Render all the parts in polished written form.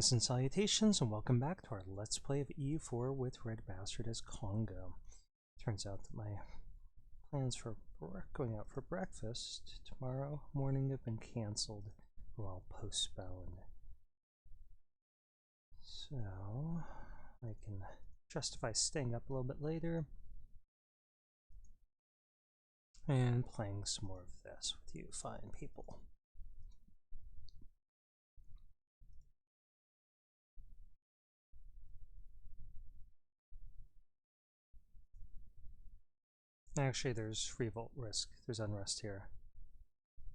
Greetings and salutations, and welcome back to our Let's Play of EU4 with RedBstrd as Kongo. Turns out that my plans for going out for breakfast tomorrow morning have been cancelled, or well, postponed. So, I can justify staying up a little bit later and playing some more of this with you fine people. Actually, there's revolt risk. There's unrest here.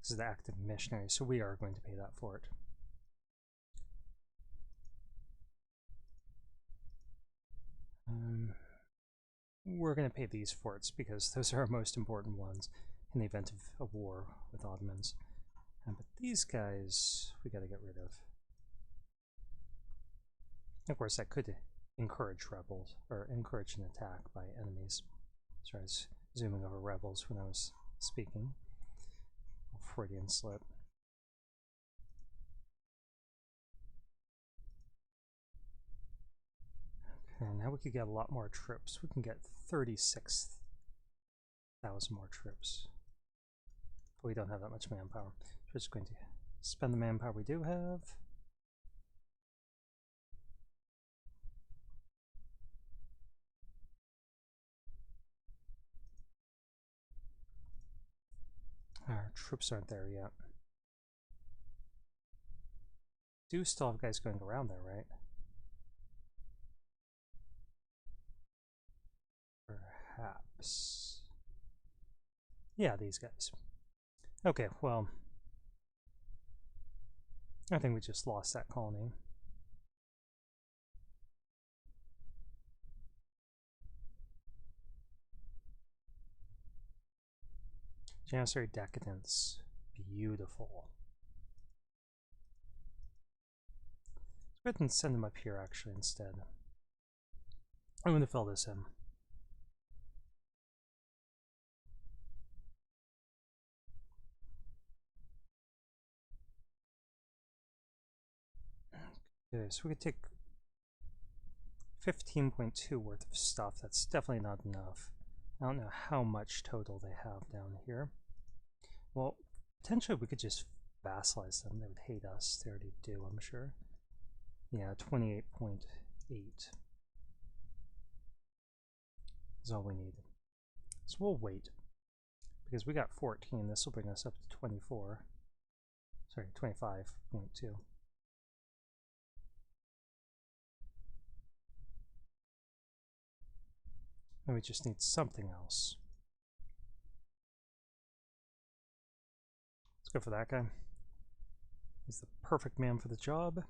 This is the active missionary, so we are going to pay that for it. We're going to pay these forts because those are our most important ones in the event of a war with Ottomans. But these guys, we got to get rid of. Of course, that could encourage rebels, or encourage an attack by enemies. Sorry, I was zooming over rebels when I was speaking. Freudian slip. Okay, now we could get a lot more troops. We can get 36,000 more troops. But we don't have that much manpower. So we're just going to spend the manpower we do have. Our troops aren't there yet. Do still have guys going around there, right? Perhaps. Yeah, these guys. Okay, well, I think we just lost that colony. Janissary decadence. Beautiful. Let's go ahead and send them up here actually instead. I'm going to fill this in. Okay, so we could take 15.2 worth of stuff. That's definitely not enough. I don't know how much total they have down here. Well, potentially we could just vassalize them. They would hate us. They already do, I'm sure. Yeah, 28.8 is all we need. So we'll wait. Because we got 14, this will bring us up to 24. Sorry, 25.2. And we just need something else. Let's go for that guy. He's the perfect man for the job.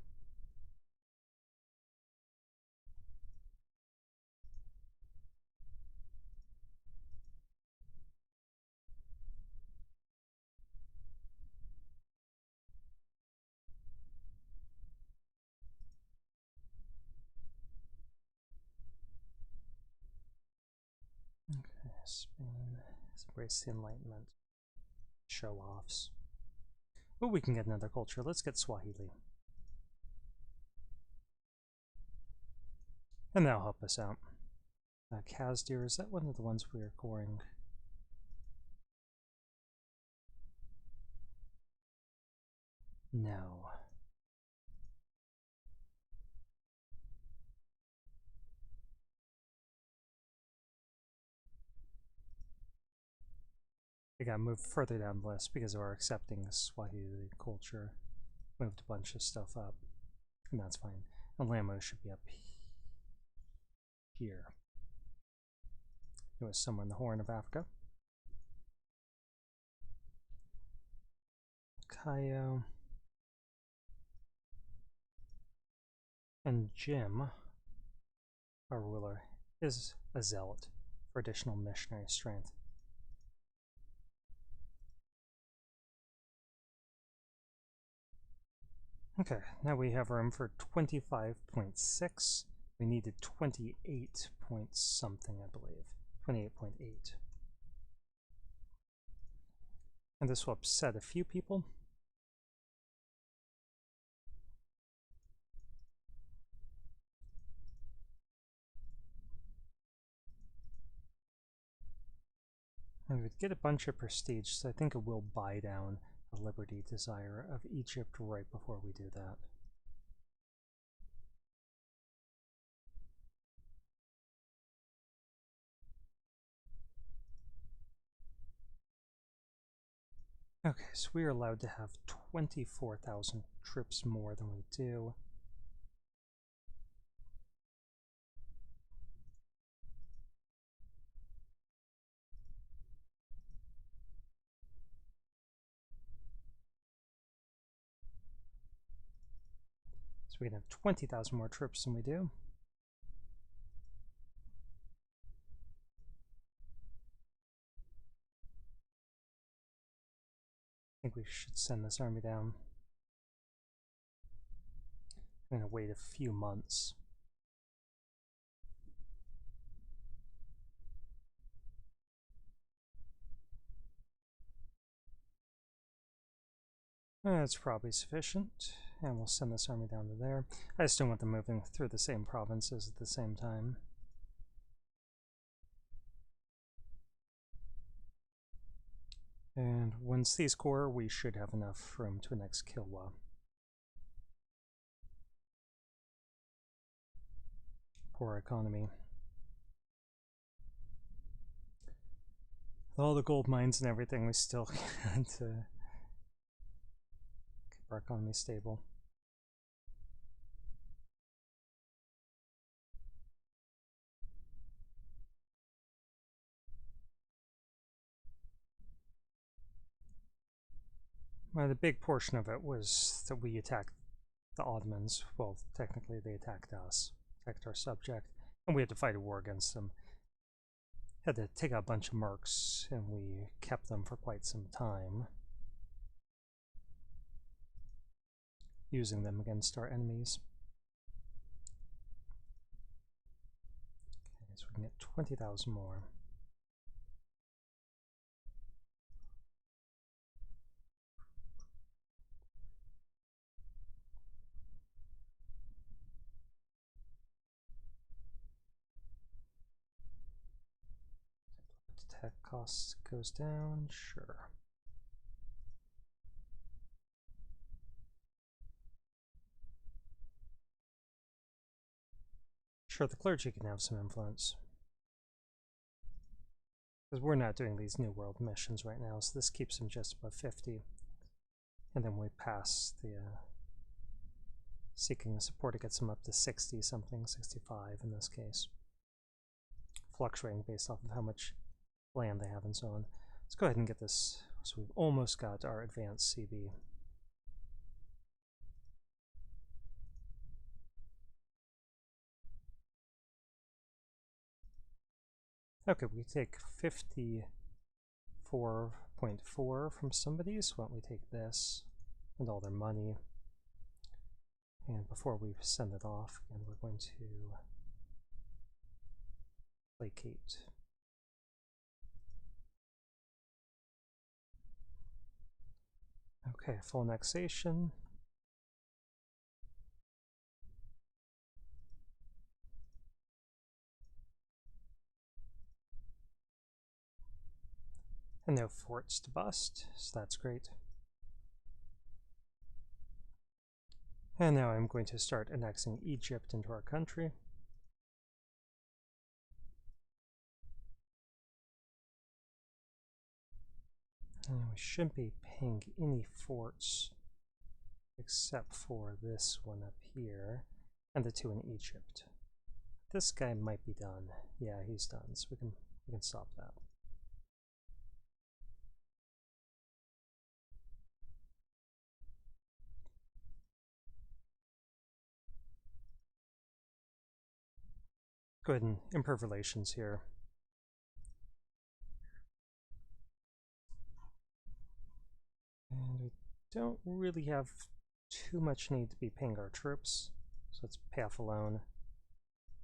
Okay, Spain has embraced the Enlightenment. Show-offs. Oh, we can get another culture. Let's get Swahili. And that'll help us out. Kazdir, is that one of the ones we are coring? No. We gotta move further down the list because of our accepting Swahili culture. Moved a bunch of stuff up, and that's fine. And Lamo should be up here. It was somewhere in the Horn of Africa. Kayo. And Jim, our ruler, is a zealot for additional missionary strength. Okay, now we have room for 25.6. We needed 28 point something, I believe. 28.8. And this will upset a few people. And we'd get a bunch of prestige, so I think it will buy down the liberty desire of Egypt right before we do that. Okay, so we are allowed to have 24,000 troops more than we do. So we can have 20,000 more troops than we do. I think we should send this army down. I'm going to wait a few months. That's probably sufficient, and we'll send this army down to there. I just don't want them moving through the same provinces at the same time. And once these core, we should have enough room to annex Kilwa. Poor economy. With all the gold mines and everything, we still can't keep our economy stable. Well, the big portion of it was that we attacked the Ottomans. Well, technically they attacked us, attacked our subject, and we had to fight a war against them. Had to take out a bunch of mercs, and we kept them for quite some time, using them against our enemies. Okay, so we can get 20,000 more. Tech costs goes down, sure. Sure, the clergy can have some influence. Because we're not doing these New World missions right now, so this keeps them just above 50. And then we pass the seeking the support, it gets them up to 60 something, 65 in this case. Fluctuating based off of how much land they have and so on. Let's go ahead and get this. So we've almost got our advanced CB. Okay, we take 54.4 from somebody, so why don't we take this and all their money. And before we send it off, again, we're going to placate. Okay, full annexation. And no forts to bust, so that's great. And now I'm going to start annexing Egypt into our country. And we shouldn't be paying any forts except for this one up here and the two in Egypt. This guy might be done. Yeah, he's done, so we can stop that. Go ahead and improve relations here. And we don't really have too much need to be paying our troops, so let's pay off a loan.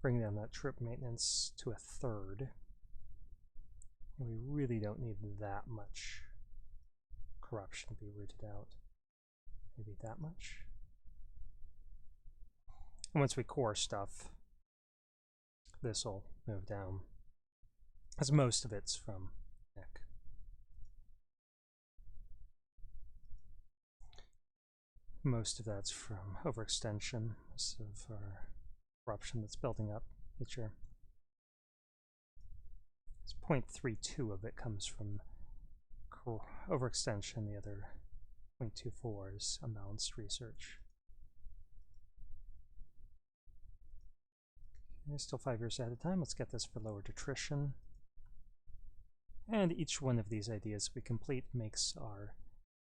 Bring down that troop maintenance to 1/3. And we really don't need that much corruption to be rooted out. Maybe that much. And once we core stuff, this will move down, as most of it's from Nick. most of that's from overextension, most of our corruption that's building up each year. It's 0.32 of it comes from overextension, the other 0.24 is unbalanced research. Okay, still 5 years ahead of time. Let's get this for lowered attrition. And each one of these ideas we complete makes our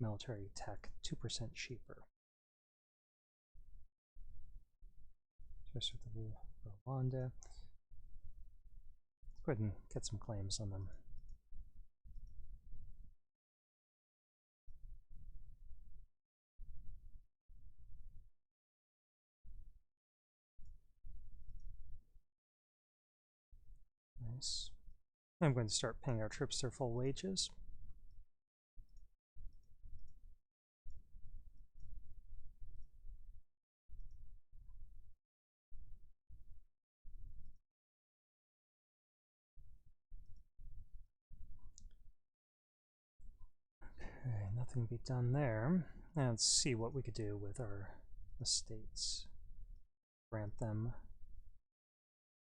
military tech 2% cheaper. Just with the Rwanda. Let's go ahead and get some claims on them. Nice. I'm going to start paying our troops their full wages. Okay, nothing to be done there. Now let's see what we could do with our estates. Grant them.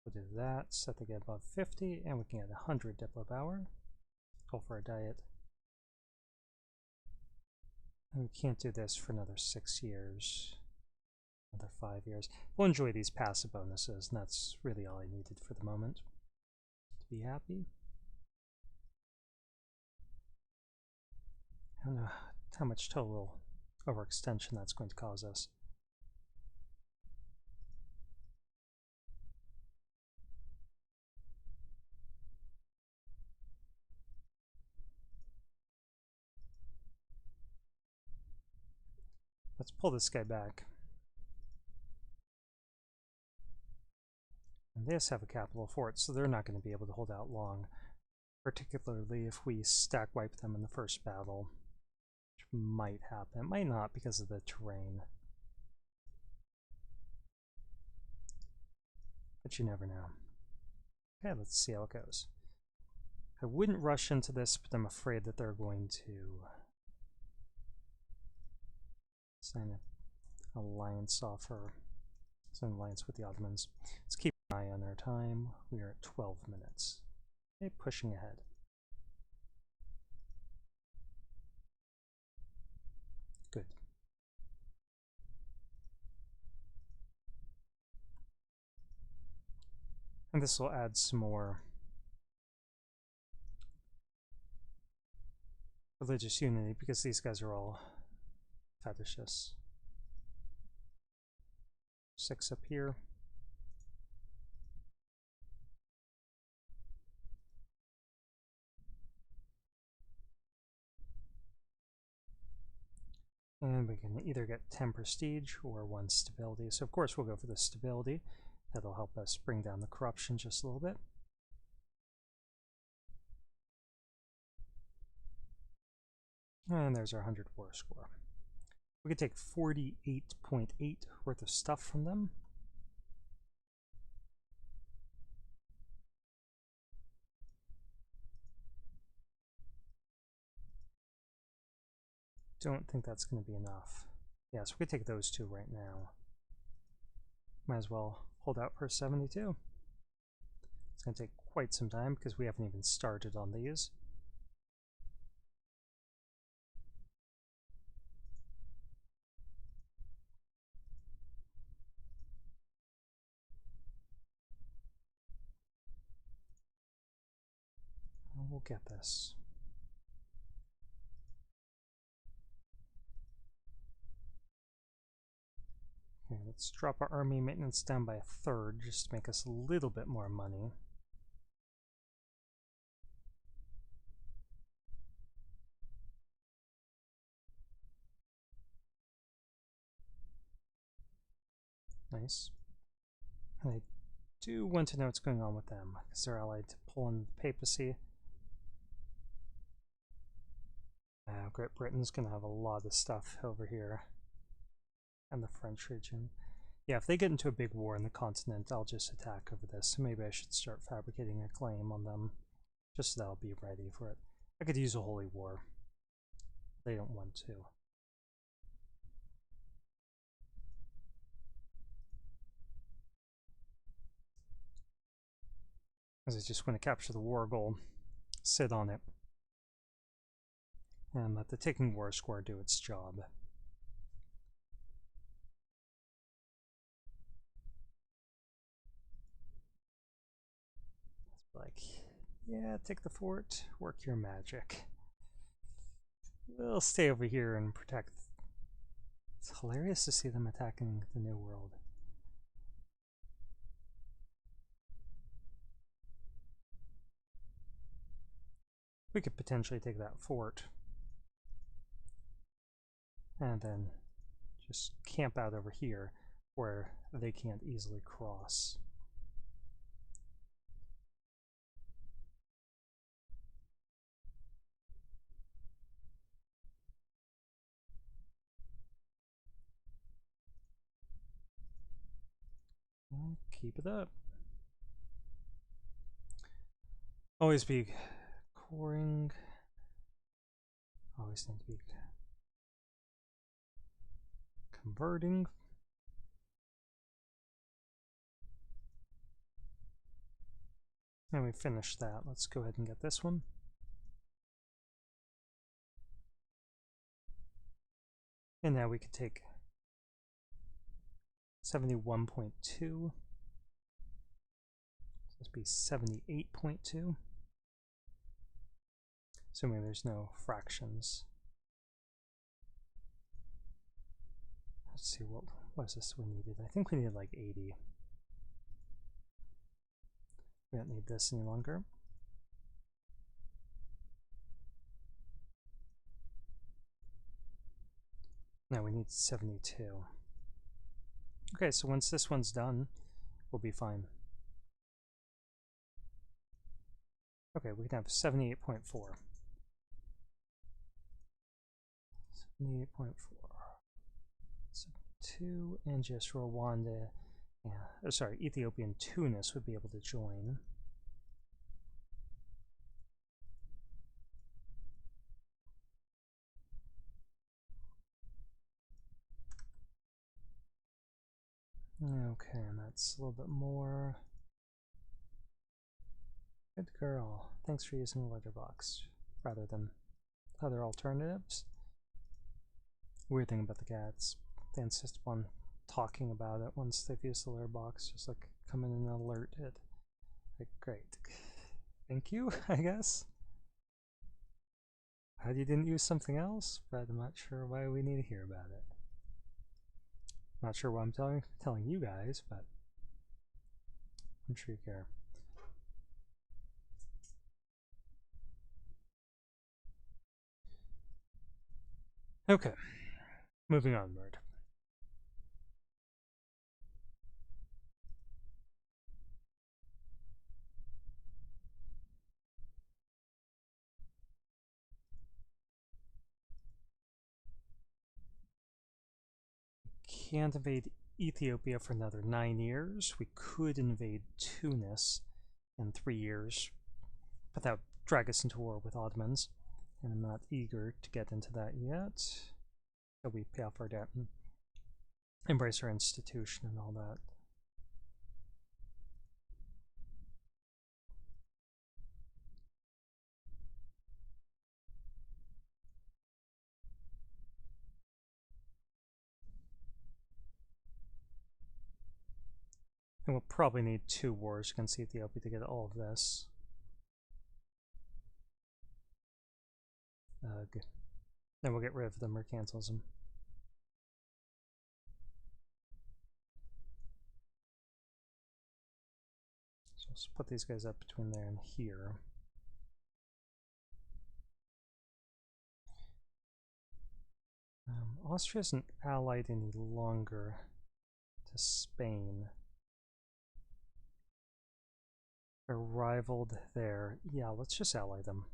We'll do that, set the get above 50, and we can get 100 Diplo power. Go for a diet. And we can't do this for another 6 years. Another 5 years. We'll enjoy these passive bonuses, and that's really all I needed for the moment to be happy. I don't know how much total overextension that's going to cause us. Let's pull this guy back. And this have a capital fort, so they're not going to be able to hold out long, particularly if we stack wipe them in the first battle, which might happen. It might not because of the terrain. But you never know. Okay, let's see how it goes. I wouldn't rush into this, but I'm afraid that they're going to sign an alliance offer. Sign an alliance with the Ottomans. Let's keep an eye on our time. We are at 12 minutes. Okay, pushing ahead. Good. And this will add some more religious unity because these guys are all fetishists. 6 up here. And we can either get 10 prestige or 1 stability. So of course we'll go for the stability. That'll help us bring down the corruption just a little bit. And there's our 100 war score. We could take 48.8 worth of stuff from them. Don't think that's going to be enough. Yeah, so we could take those 2 right now. Might as well hold out for 72. It's going to take quite some time because we haven't even started on these. We'll get this. Okay, let's drop our army maintenance down by 1/3 just to make us a little bit more money. Nice. And I do want to know what's going on with them because they're allied to Poland and papacy. Great Britain's going to have a lot of stuff over here. And the French region. Yeah, if they get into a big war in the continent, I'll just attack over this. So maybe I should start fabricating a claim on them, just so that I'll be ready for it. I could use a holy war. They don't want to. Because I just want to capture the war goal, sit on it, and let the ticking war score do its job. Like, yeah, take the fort, work your magic. We'll stay over here and protect. It's hilarious to see them attacking the New World. We could potentially take that fort and then just camp out over here where they can't easily cross. Keep it up. Always be coring. Always need to be converting. And we finished that. Let's go ahead and get this one. And now we could take 71.2. This be 78.2. Assuming there's no fractions. Let's see, what was this we needed? I think we needed like 80. We don't need this any longer. Now we need 72. Okay, so once this one's done, we'll be fine. Okay, we can have 78.4. 78.4. 72, and just Rwanda, yeah, oh, sorry, Ethiopia and Tunis would be able to join. Okay, and that's a little bit more. Good girl. Thanks for using the letterbox rather than other alternatives. Weird thing about the cats, they insist upon talking about it once they've used the letterbox, just like come in and alert it. Like, great. Thank you, I guess. How you didn't use something else, but I'm not sure why we need to hear about it. Not sure why I'm telling you guys, but I'm sure you care. Okay, moving onward. Can't invade Ethiopia for another 9 years. We could invade Tunis in 3 years, but that would drag us into war with Ottomans, and I'm not eager to get into that yet. So we pay off our debt and embrace our institution and all that. And we'll probably need 2 wars against Ethiopia to get all of this. Good. Then we'll get rid of the mercantilism. So let's put these guys up between there and here. Austria isn't allied any longer to Spain. They're rivaled there. Yeah, let's just ally them.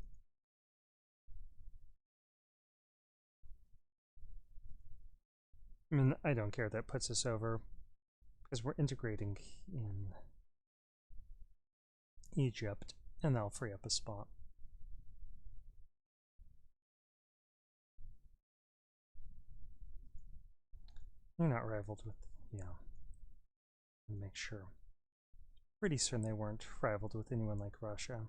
I mean, I don't care, that puts us over, because we're integrating in Egypt, and that'll free up a spot. They're not rivaled with, yeah. Make sure. pretty certain they weren't rivaled with anyone like Russia.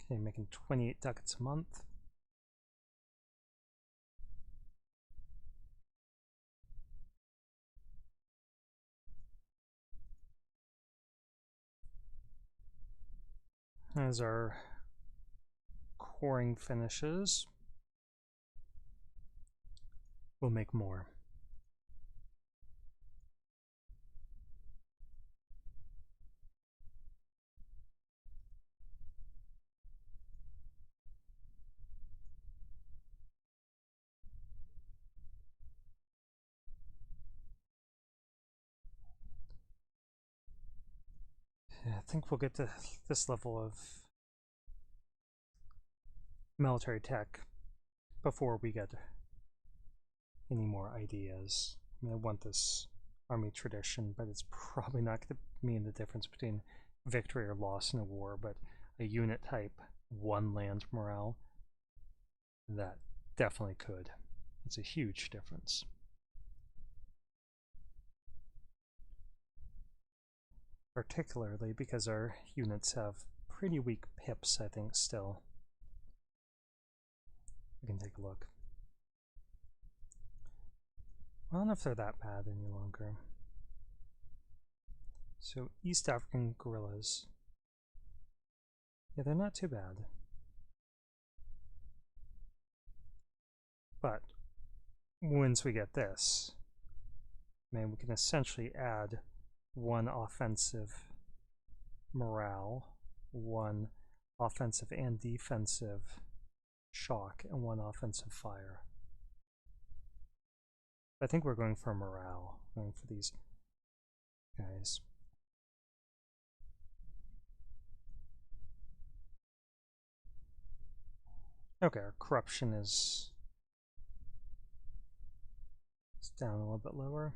Okay, making 28 ducats a month. As our coring finishes, we'll make more. I think we'll get to this level of military tech before we get any more ideas. I mean, I want this army tradition, but it's probably not going to mean the difference between victory or loss in a war, but a unit type, one land morale, that definitely could. It's a huge difference. Particularly because our units have pretty weak pips, I think, still. We can take a look. I don't know if they're that bad any longer. So, East African guerrillas. Yeah, they're not too bad. But once we get this, man, we can essentially add one offensive morale, one offensive and defensive shock, and one offensive fire. I think we're going for morale, going for these guys. Okay, our corruption is down a little bit lower.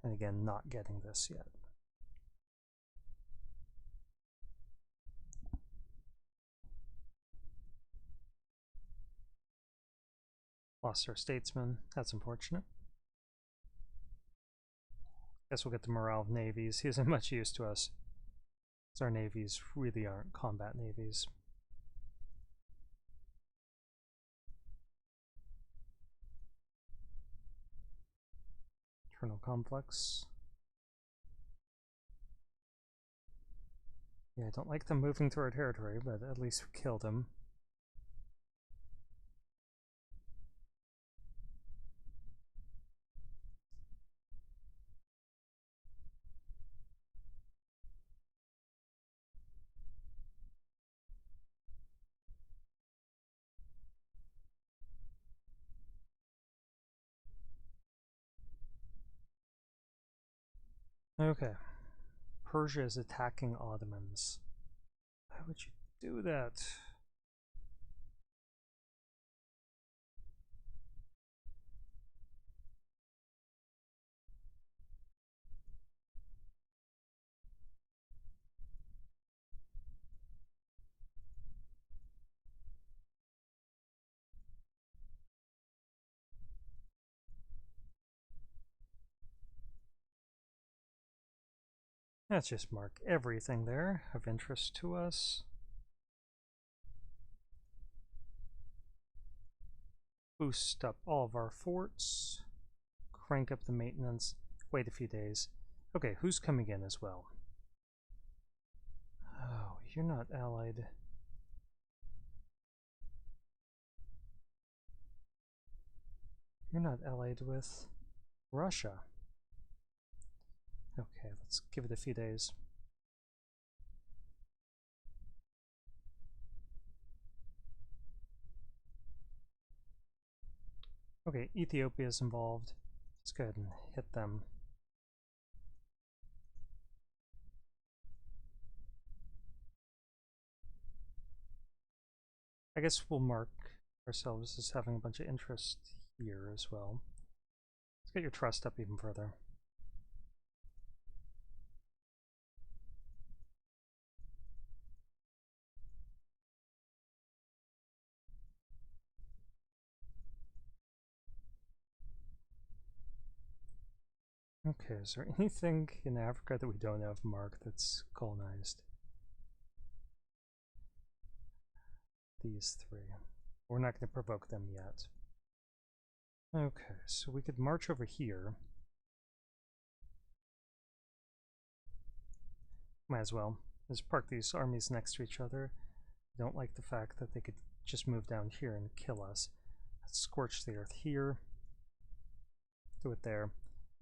And again, not getting this yet. Lost our statesman. That's unfortunate. Guess we'll get the morale of navies. He isn't much use to us, because our navies really aren't combat navies. Internal conflicts. Yeah, I don't like them moving through our territory, but at least we killed him. Okay. Persia is attacking Ottomans. Why would you do that? Let's just mark everything there of interest to us. Boost up all of our forts. Crank up the maintenance. Wait a few days. Okay, who's coming in as well? Oh, you're not allied. You're not allied with Russia. Okay, let's give it a few days. Okay, Ethiopia is involved. Let's go ahead and hit them. I guess we'll mark ourselves as having a bunch of interest here as well. Let's get your trust up even further. Okay, is there anything in Africa that we don't have marked that's colonized? These three. We're not going to provoke them yet. Okay, so we could march over here. Might as well. Just park these armies next to each other. I don't like the fact that they could just move down here and kill us. Let's scorch the earth here. Do it there.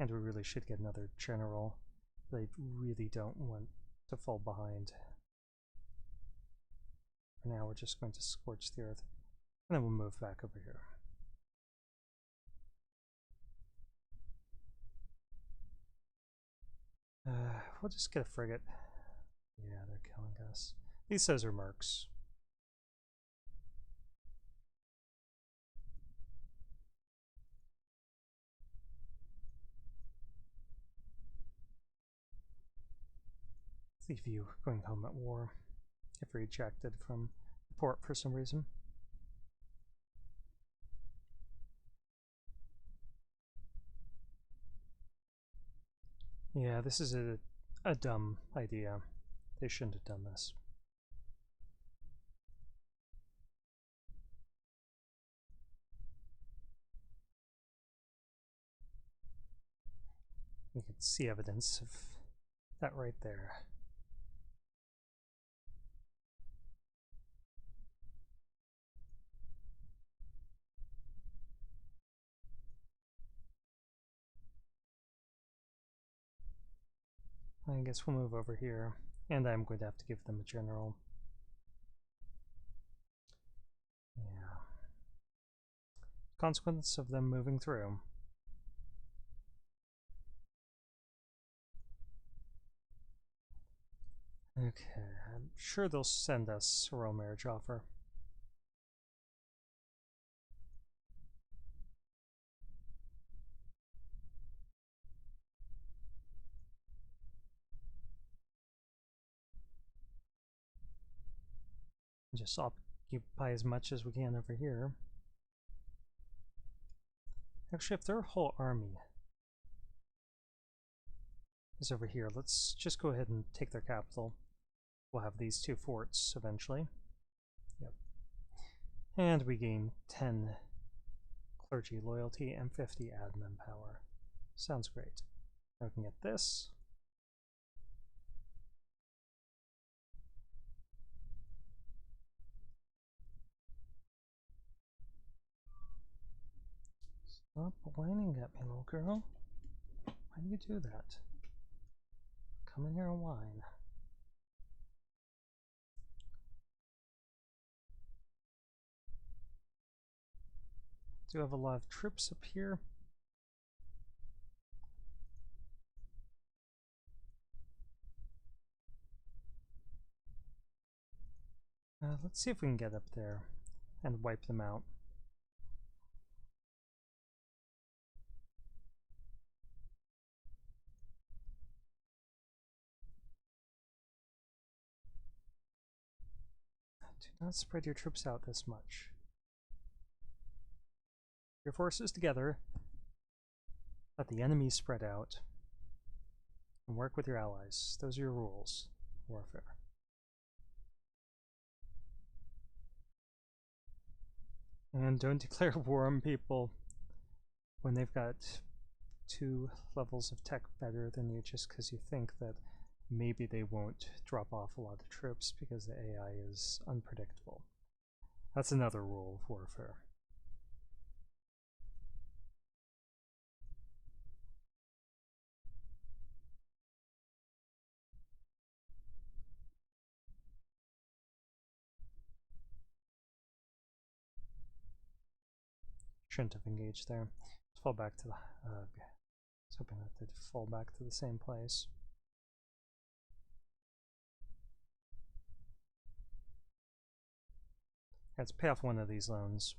And we really should get another general. But I really don't want to fall behind. For now, we're just going to scorch the earth. And then we'll move back over here. We'll just get a frigate. Yeah, they're killing us. These says are mercs. Leave you going home at war if you're ejected from the port for some reason. Yeah, this is a dumb idea. They shouldn't have done this. You can see evidence of that right there. I guess we'll move over here, and I'm going to have to give them a general. Yeah. Consequence of them moving through. Okay, I'm sure they'll send us a royal marriage offer. Just occupy as much as we can over here. Actually, if their whole army is over here, let's just go ahead and take their capital. We'll have these two forts eventually. Yep. And we gain 10 clergy loyalty and 50 admin power. Sounds great. Now we can get this. Stop whining at me, little girl. Why do you do that? Come in here and whine. Do have a lot of troops up here. Let's see if we can get up there and wipe them out. Do not spread your troops out this much. Your forces together, let the enemy spread out, and work with your allies. Those are your rules. Warfare. And don't declare war on people when they've got 2 levels of tech better than you just because you think that maybe they won't drop off a lot of troops because the AI is unpredictable. That's another rule of warfare. Shouldn't have engaged there. Let's fall back to the I was hoping that they'd fall back to the same place. Let's pay off one of these loans.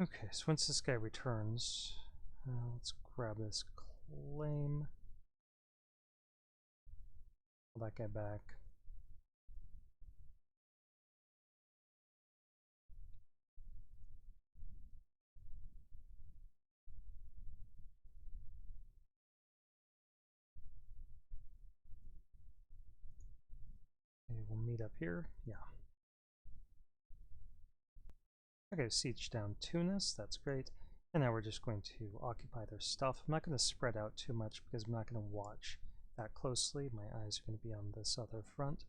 Okay, so once this guy returns, let's grab this claim. Pull that guy back. Okay, we'll meet up here. Yeah. Okay, siege down Tunis, that's great. And now we're just going to occupy their stuff. I'm not going to spread out too much because I'm not going to watch that closely. My eyes are going to be on this other front.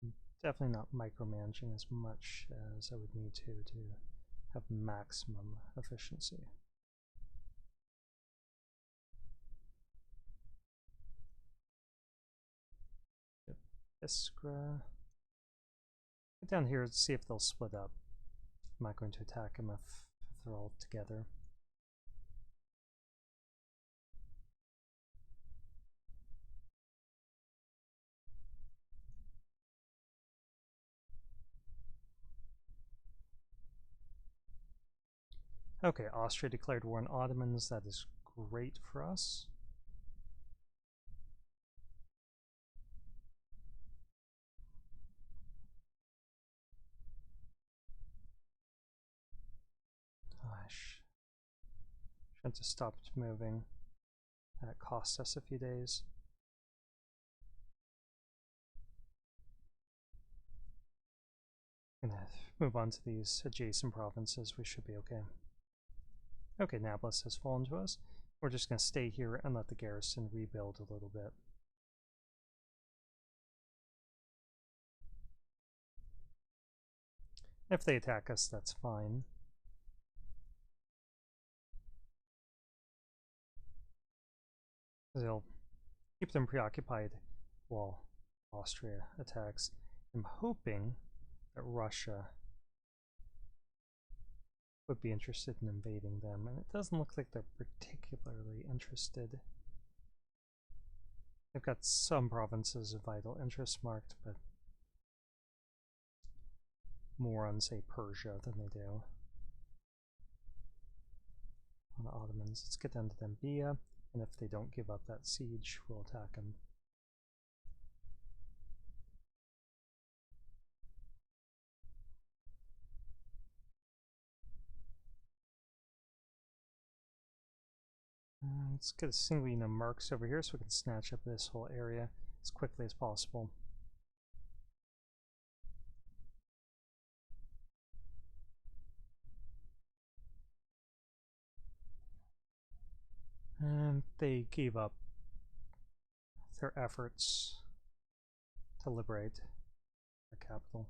I'm definitely not micromanaging as much as I would need to have maximum efficiency. Iskra. Get down here and see if they'll split up. I'm not going to attack them if they're all together. Okay, Austria declared war on Ottomans. That is great for us. Gosh. Trying to stop it moving. That cost us a few days. Gonna move on to these adjacent provinces. We should be okay. Okay, Nablus has fallen to us. We're just gonna stay here and let the garrison rebuild a little bit. If they attack us, that's fine. They'll keep them preoccupied while Austria attacks. I'm hoping that Russia would be interested in invading them, and it doesn't look like they're particularly interested. They've got some provinces of vital interest marked, but more on, say, Persia than they do on the Ottomans. Let's get down to Dembia, and if they don't give up that siege, we'll attack them. Let's get a single unit of marks over here so we can snatch up this whole area as quickly as possible. And they gave up their efforts to liberate the capital.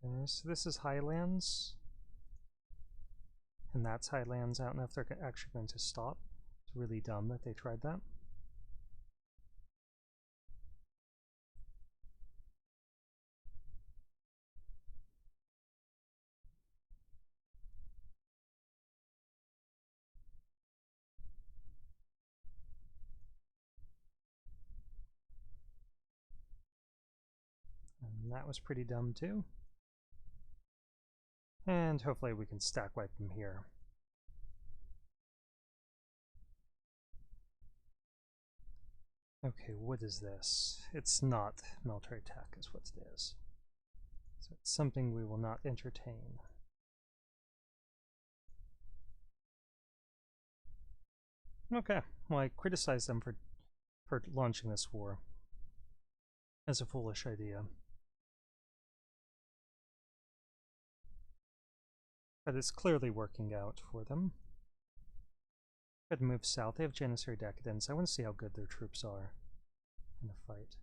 Okay, so this is Highlands. And that's Highlands. I don't know if they're actually going to stop. It's really dumb that they tried that. And that was pretty dumb too. And hopefully we can stack wipe them here. Okay, what is this? It's not military tech is what it is. So it's something we will not entertain. Okay, well I criticize them for launching this war as a foolish idea. But it's clearly working out for them. Go ahead and move south. They have Janissary Decadence. I want to see how good their troops are in the fight.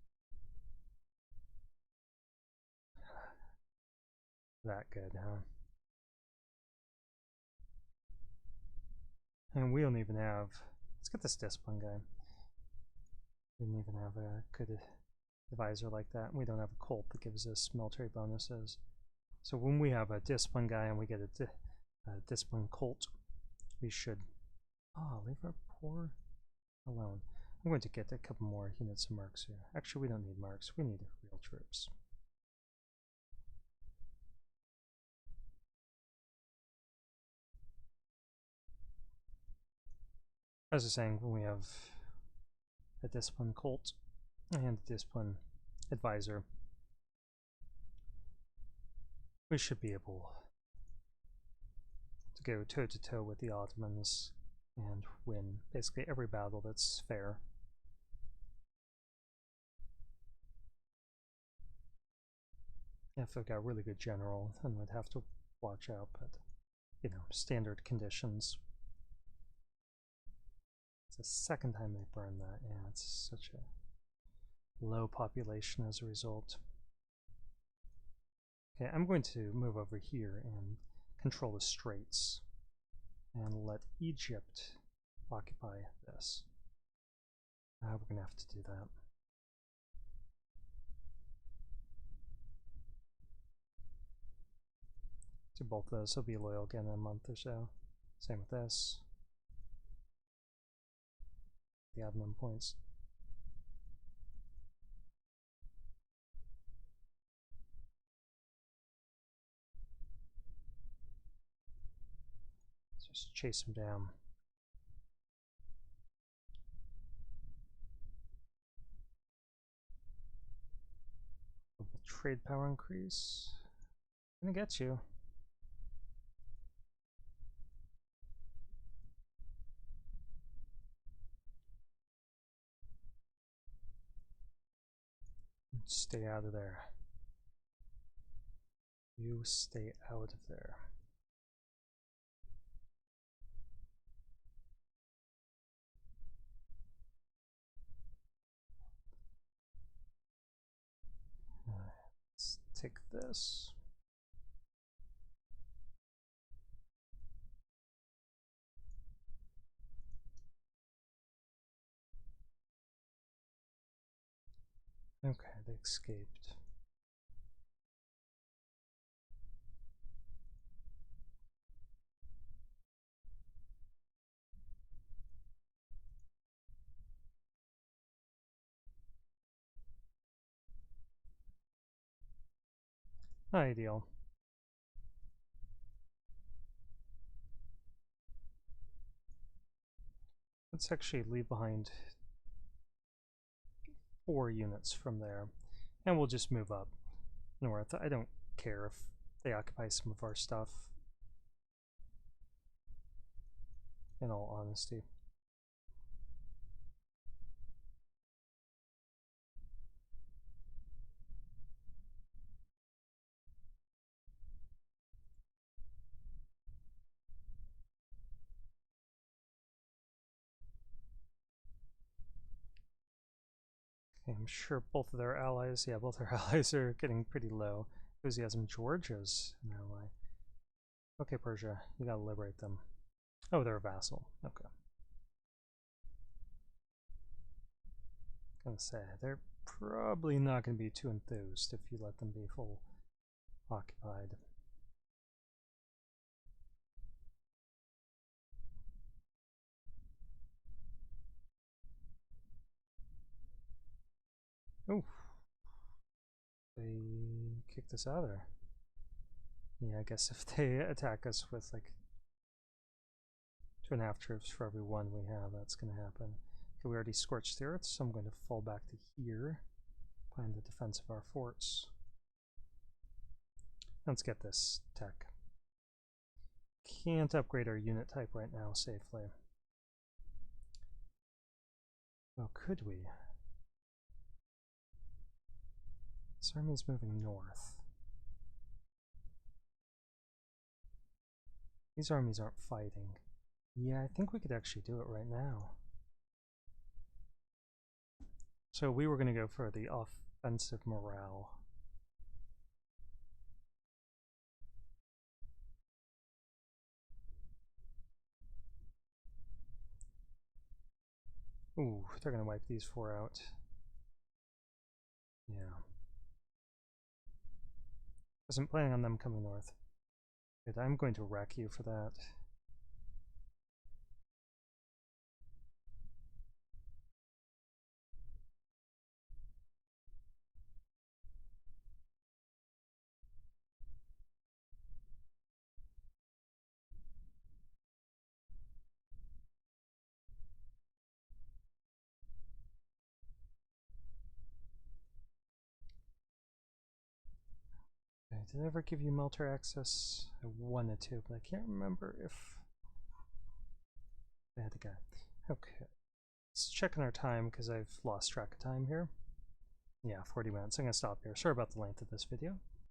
That good, huh? And we don't even have... Let's get this discipline guy. Didn't even have a good advisor like that. We don't have a cult that gives us military bonuses. So when we have a discipline guy and we get a discipline cult, we should... Oh, leave our poor alone. I'm going to get a couple more units of mercs here. Actually, we don't need mercs, we need real troops. As I was saying, when we have a discipline cult and a discipline advisor, we should be able to go toe-to-toe with the Ottomans and win basically every battle that's fair. If they've got a really good general, then we'd have to watch out, but, you know, standard conditions. It's the second time they burned that, yeah, it's such a low population as a result. Okay, I'm going to move over here and control the straits and let Egypt occupy this. We're going to have to do that. So both of those will be loyal again in a month or so. Same with this. The admin points. Just chase them down. Global trade power increase. Gonna get you. Stay out of there. You stay out of there. Let's take this. Okay, they escaped. Ideal. Let's actually leave behind 4 units from there, and we'll just move up north. I don't care if they occupy some of our stuff, in all honesty. Okay, I'm sure both of their allies, yeah, both their allies are getting pretty low. Enthusiasm Georgia's an ally. Okay, Persia, you gotta liberate them. Oh, they're a vassal. Okay. Gonna say, they're probably not gonna be too enthused if you let them be full occupied. Oof. They kicked us out of there. Yeah, I guess if they attack us with like 2.5 troops for every 1 we have, that's gonna happen. Okay, we already scorched the earth, so I'm going to fall back to here, find the defense of our forts. Let's get this tech. Can't upgrade our unit type right now safely. Well, could we? This army's moving north. These armies aren't fighting. Yeah, I think we could actually do it right now. So we were going to go for the offensive morale. Ooh, they're going to wipe these 4 out. Yeah. Wasn't planning on them coming north. Good, I'm going to wreck you for that. did I ever give you melter access? I wanted to, but I can't remember if I had the guy. Okay, let's check on our time because I've lost track of time here. Yeah, 40 minutes. I'm going to stop here. Sorry about the length of this video.